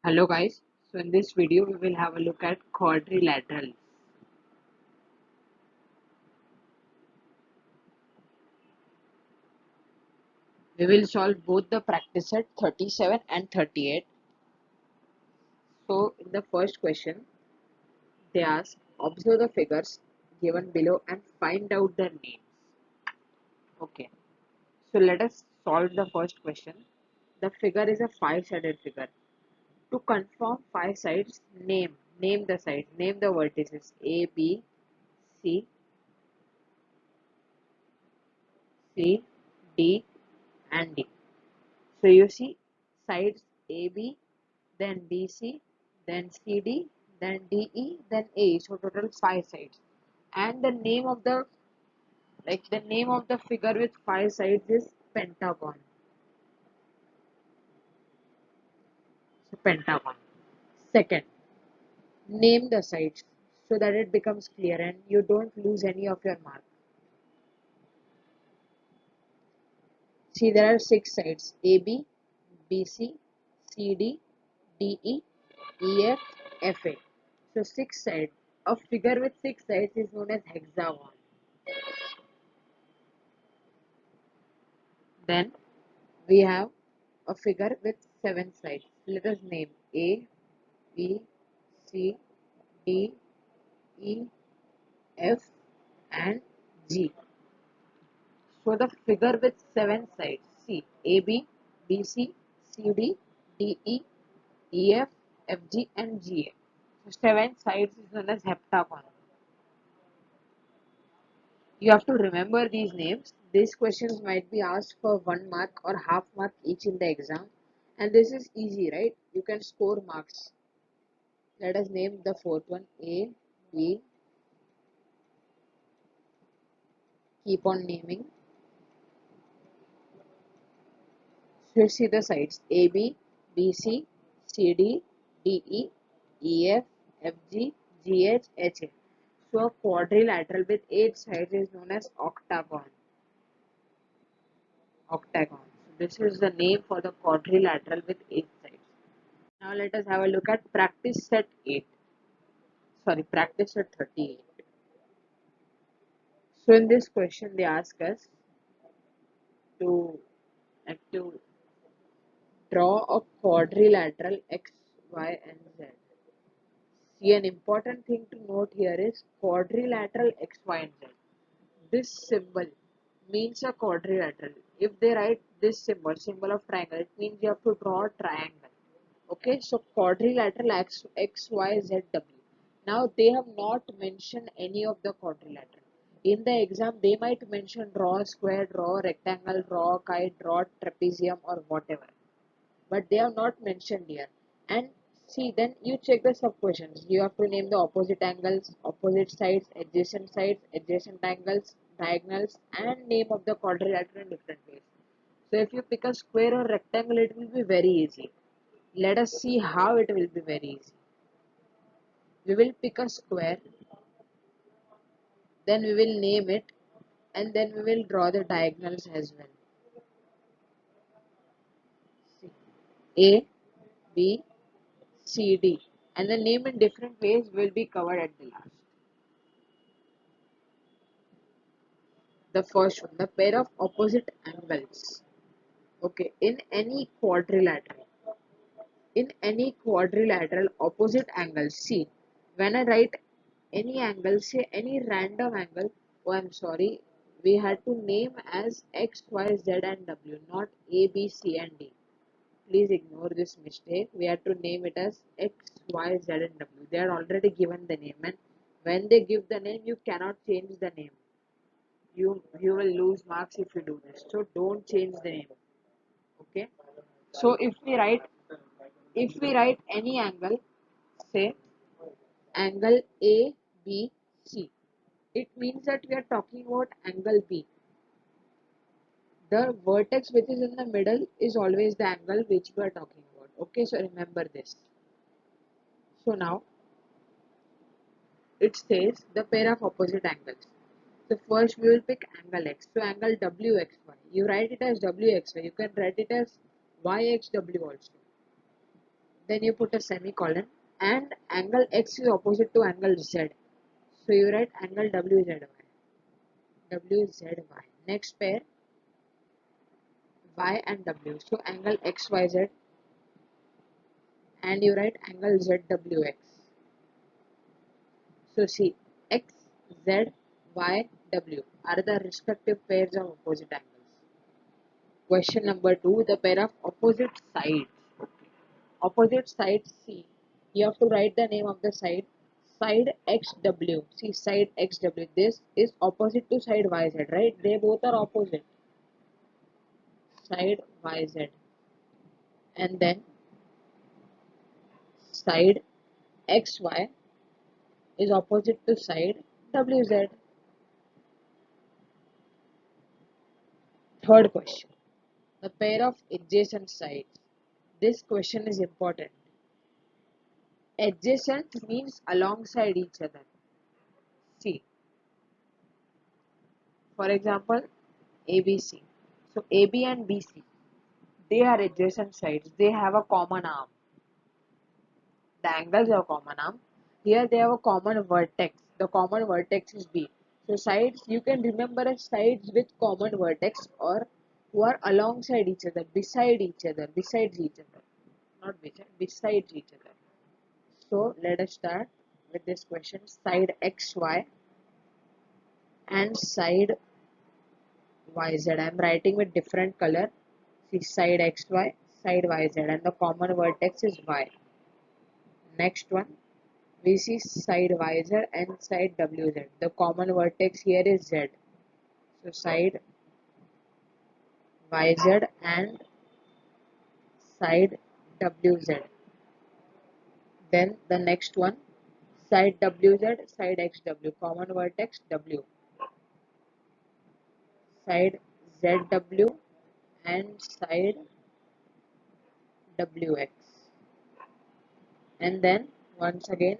Hello guys, so in this video we will have a look at quadrilaterals. We will solve both the practice set 37 and 38. So in the first question, they ask, observe the figures given below and find out their names. Okay, so let us solve the first question. The figure is a five-sided figure. To confirm five sides, name the sides, name the vertices A, B, C, C, D and D. So you see sides AB, then BC, then CD, then DE, then AE. So total five sides. And the name of the figure with five sides is pentagon. So pentagon. Second, name the sides so that it becomes clear and you don't lose any of your mark. See, there are six sides: AB, BC, CD, DE, EF, FA. So six sides. A figure with six sides is known as hexagon. Then we have a figure with seven sides. Let us name A, B, C, D, E, F and G. So the figure with seven sides. See A, B, B, C, C, D, D, E, E, F, F, G and G, A. So seven sides is known as heptagon. You have to remember these names. These questions might be asked for 1 mark or half mark each in the exam. And this is easy, right? You can score marks. Let us name the fourth one A, B. Keep on naming. So you see the sides A, B, B, C, C, D, D, E, E, F, F, G, G, H, H, A. So a quadrilateral with 8 sides is known as octagon. Octagon. So this is the name for the quadrilateral with 8 sides. Now let us have a look at practice set 8. Sorry, practice set 38. So in this question they ask us to draw a quadrilateral X, Y and Z. See, an important thing to note here is quadrilateral X, Y and Z. This symbol means a quadrilateral. If they write this symbol of triangle, it means you have to draw a triangle. Okay, so quadrilateral X, Y, Z, W. Now they have not mentioned any of the quadrilateral. In the exam, they might mention draw a square, draw a rectangle, draw a kite, draw a trapezium or whatever. But they have not mentioned here. And see, then you check the sub questions. You have to name the opposite angles, opposite sides, adjacent angles, diagonals, and name of the quadrilateral in different ways. So if you pick a square or rectangle, it will be very easy. Let us see how it will be very easy. We will pick a square, then we will name it, and then we will draw the diagonals as well. A, B, C, D, and the name in different ways will be covered at the last. The first one, the pair of opposite angles. Okay, in any quadrilateral opposite angles, see, when I write any angle, say any random angle, oh I'm sorry, we had to name as X, Y, Z and W, not A, B, C and D. Please ignore this mistake. We had to name it as X, Y, Z and W. They are already given the name, and when they give the name, you cannot change the name. You will lose marks if you do this. So don't change the name. Okay. So if we write any angle, say angle A, B, C, it means that we are talking about angle B. The vertex which is in the middle is always the angle which we are talking about. Okay, so remember this. So now it says the pair of opposite angles. So first we will pick angle X. So angle WXY. You write it as WXY. You can write it as YXW also. then you put a semicolon, and angle x is opposite to angle z. So you write angle WZY. WZY. Next pair y and w. So angle XYZ, and you write angle ZWX. So see, x, z, y, w are the respective pairs of opposite angles. Question number 2, the pair of opposite sides. Opposite sides, see, you have to write the name of the side. Side XW. See, side XW. This is opposite to side YZ, right? They both are opposite. Side YZ. And then side XY is opposite to side WZ. Third question. The pair of adjacent sides. This question is important. Adjacent means alongside each other. See, for example, ABC. So AB and BC, they are adjacent sides. They have a common arm. The angles have a common arm. Here they have a common vertex. The common vertex is B. So sides, you can remember as sides with common vertex or who are alongside each other, beside each other, besides each other. Not beside, besides each other. So let us start with this question. Side XY and side YZ. I am writing with different color. See, side XY, side YZ, and the common vertex is Y. Next one, we see side YZ and side WZ. The common vertex here is Z. So side YZ and side WZ. Then the next one, side WZ, side XW. Common vertex W. Side ZW and side WX. And then once again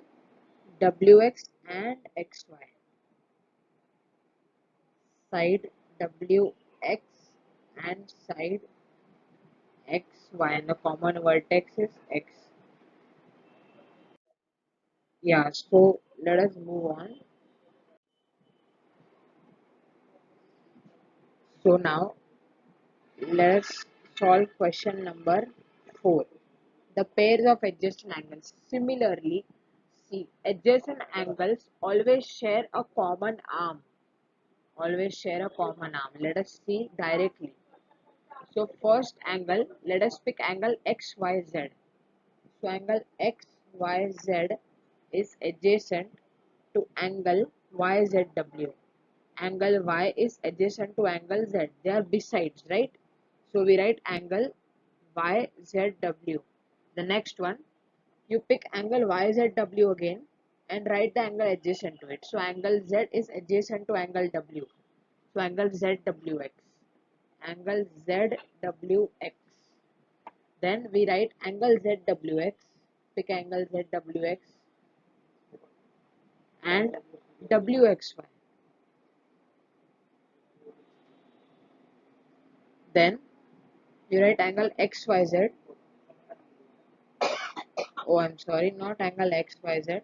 WX and XY. Side WX and side XY, and the common vertex is X. Yeah, so let us move on. So now let us solve question number 4. The pairs of adjacent angles. Similarly, see, adjacent angles always share a common arm. Always share a common arm. Let us see directly. So first angle, let us pick angle XYZ. So angle XYZ is adjacent to angle YZW. Angle Y is adjacent to angle Z. They are besides, right? So we write angle YZW. The next one, you pick angle YZW again and write the angle adjacent to it. So angle Z is adjacent to angle W. So angle ZWX. Angle ZWX. Then we write angle ZWX. Pick angle ZWX and WXY. Then you write angle XYZ. Oh, I'm sorry, not angle XYZ.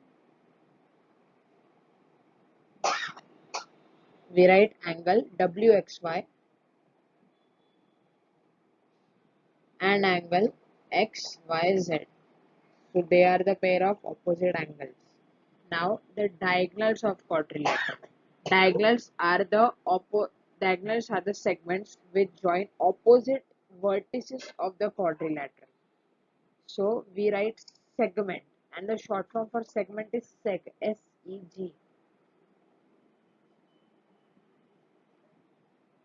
We write angle WXY and angle XYZ. So they are the pair of opposite angles. Now the diagonals of quadrilateral. Diagonals are the segments which join opposite vertices of the quadrilateral. So we write segment, and the short form for segment is seg. S-E-G.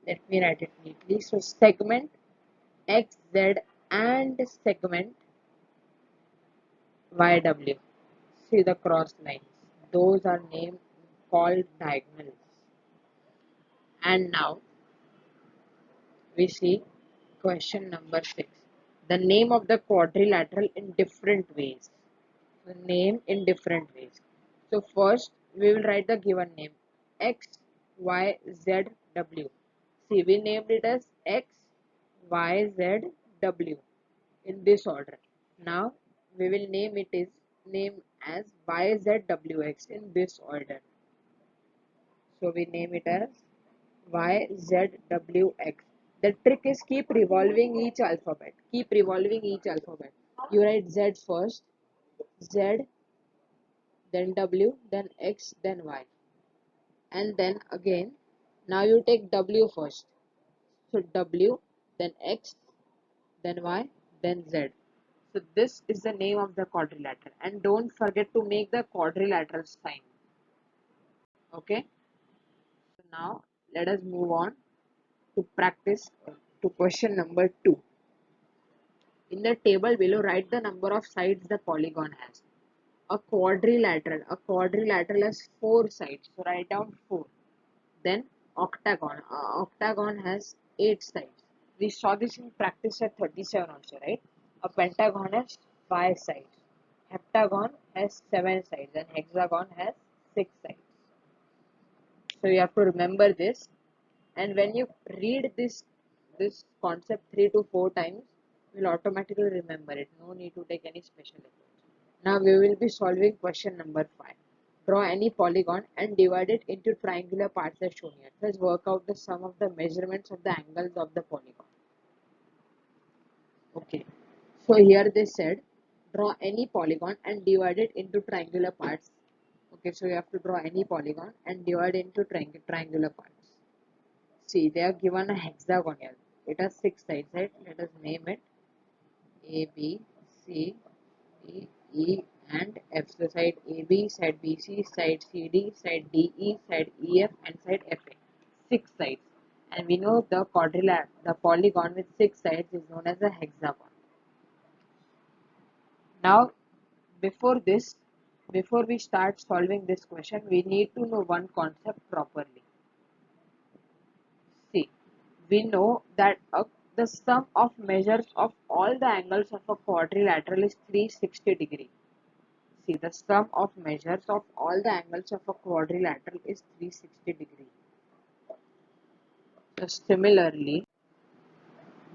Let me write it neatly. So segment XZ and segment YW. See the cross lines. Those are named called diagonals. And now we see question number 6. The name of the quadrilateral in different ways. The name in different ways. So first we will write the given name X, Y, Z, W. See, we named it as X, Y, Z, W in this order. Now we will name as YZWX in this order. So we name it as YZWX. The trick is keep revolving each alphabet. Keep revolving each alphabet. You write Z first, Z, then W, then X, then Y. And then again, now you take W first. So W, then X, then Y, then Z. So this is the name of the quadrilateral. And don't forget to make the quadrilateral sign. Okay. So now let us move on to practice to question number 2. In the table below, write the number of sides the polygon has. A quadrilateral has 4 sides. So write down 4. Then octagon has 8 sides. We saw this in practice at 37 also, right? A pentagon has 5 sides. Heptagon has 7 sides and hexagon has 6 sides. So you have to remember this, and when you read this concept 3 to 4 times, you will automatically remember it. No need to take any special effort. Now we will be solving question number 5. Draw any polygon and divide it into triangular parts as shown here. Let's work out the sum of the measurements of the angles of the polygon. Okay. So here they said draw any polygon and divide it into triangular parts. Okay, so you have to draw any polygon and divide it into triangular parts. See, they have given a hexagon here. It has 6 sides, right? Let us name it A, B, C, D, E, and F. So side AB, side BC, side CD, side DE, side EF, and side FA. 6 sides. And we know the polygon with 6 sides is known as a hexagon. Now, before we start solving this question, we need to know one concept properly. See, we know that the sum of measures of all the angles of a quadrilateral is 360 degree. See, the sum of measures of all the angles of a quadrilateral is 360 degree. So similarly,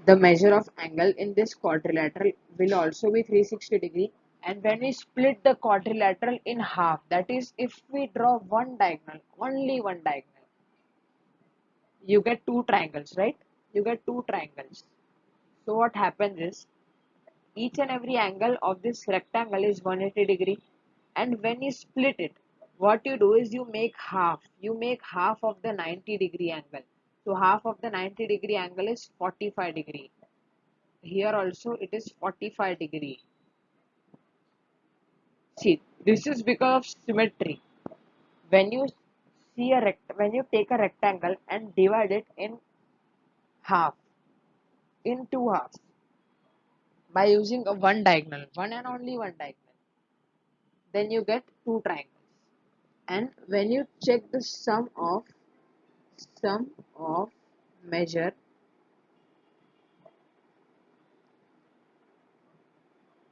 the measure of angle in this quadrilateral will also be 360 degree. And when we split the quadrilateral in half, that is, if we draw one diagonal, only one diagonal, you get two triangles, right? You get two triangles. So what happens is, each and every angle of this rectangle is 180 degree, and when you split it, what you do is you make half of the 90 degree angle. So half of the 90 degree angle is 45 degree. Here also it is 45 degree. See, this is because of symmetry. When you when you take a rectangle and divide it in half, in two halves, by using a one diagonal, one and only one diagonal, then you get two triangles. And when you check the sum of measure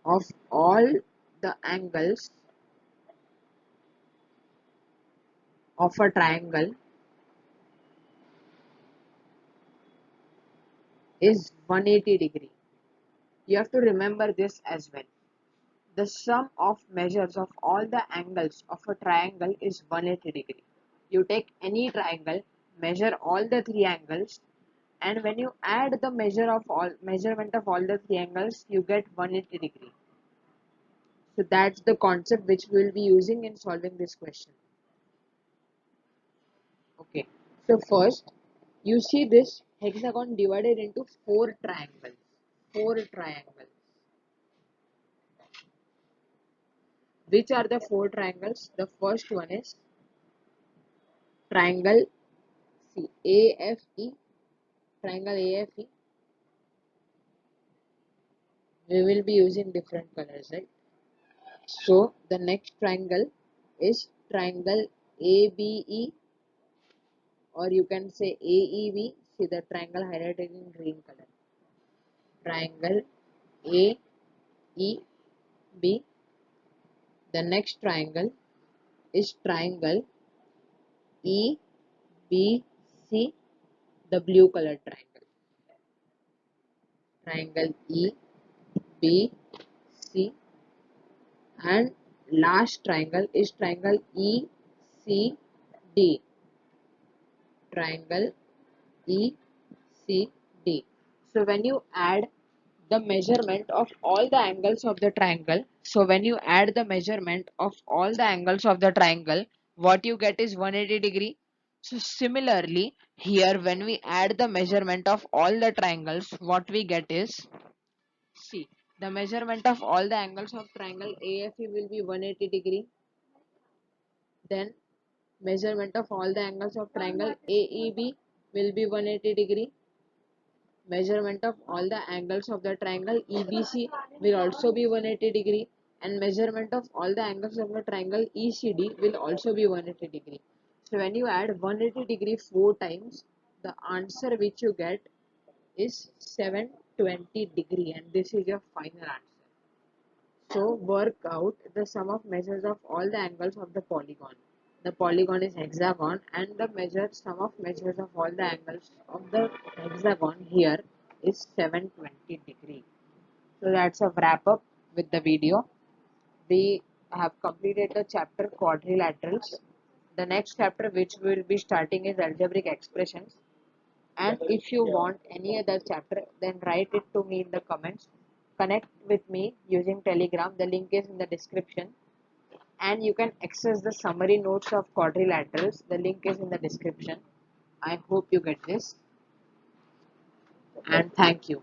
of all the angles of a triangle is 180 degree. You have to remember this as well. The sum of measures of all the angles of a triangle is 180 degree. You take any triangle, measure all the three angles, and when you add the measurement of all the three angles, you get 180 degree. So that's the concept which we will be using in solving this question. Okay. So first, you see this hexagon divided into four triangles. Four triangles. Which are the four triangles? The first one is triangle AFE. Triangle AFE. We will be using different colors, right? So the next triangle is triangle ABE, or you can say AEB. See the triangle highlighted in green color. Triangle AEB. The next triangle is triangle EBC, the blue color triangle. Triangle EBC. and last triangle is triangle ECD. Triangle ECD. So when you add the measurement of all the angles of the triangle, what you get is 180 degree. So similarly, here when we add the measurement of all the triangles, what we get is, see, the measurement of all the angles of triangle AFE will be 180 degree. Then measurement of all the angles of triangle AEB will be 180 degree. Measurement of all the angles of the triangle EBC will also be 180 degree, and measurement of all the angles of the triangle ECD will also be 180 degree. So when you add 180 degree 4 times, the answer which you get is 720 degree, and this is your final answer. So work out the sum of measures of all the angles of the polygon. The polygon is hexagon, and the sum of measures of all the angles of the hexagon here is 720 degree. So that's a wrap up with the video. We have completed the chapter quadrilaterals. The next chapter which we will be starting is algebraic expressions. And if you want any other chapter, then write it to me in the comments. Connect with me using Telegram. The link is in the description. And you can access the summary notes of quadrilaterals. The link is in the description. I hope you get this. And thank you.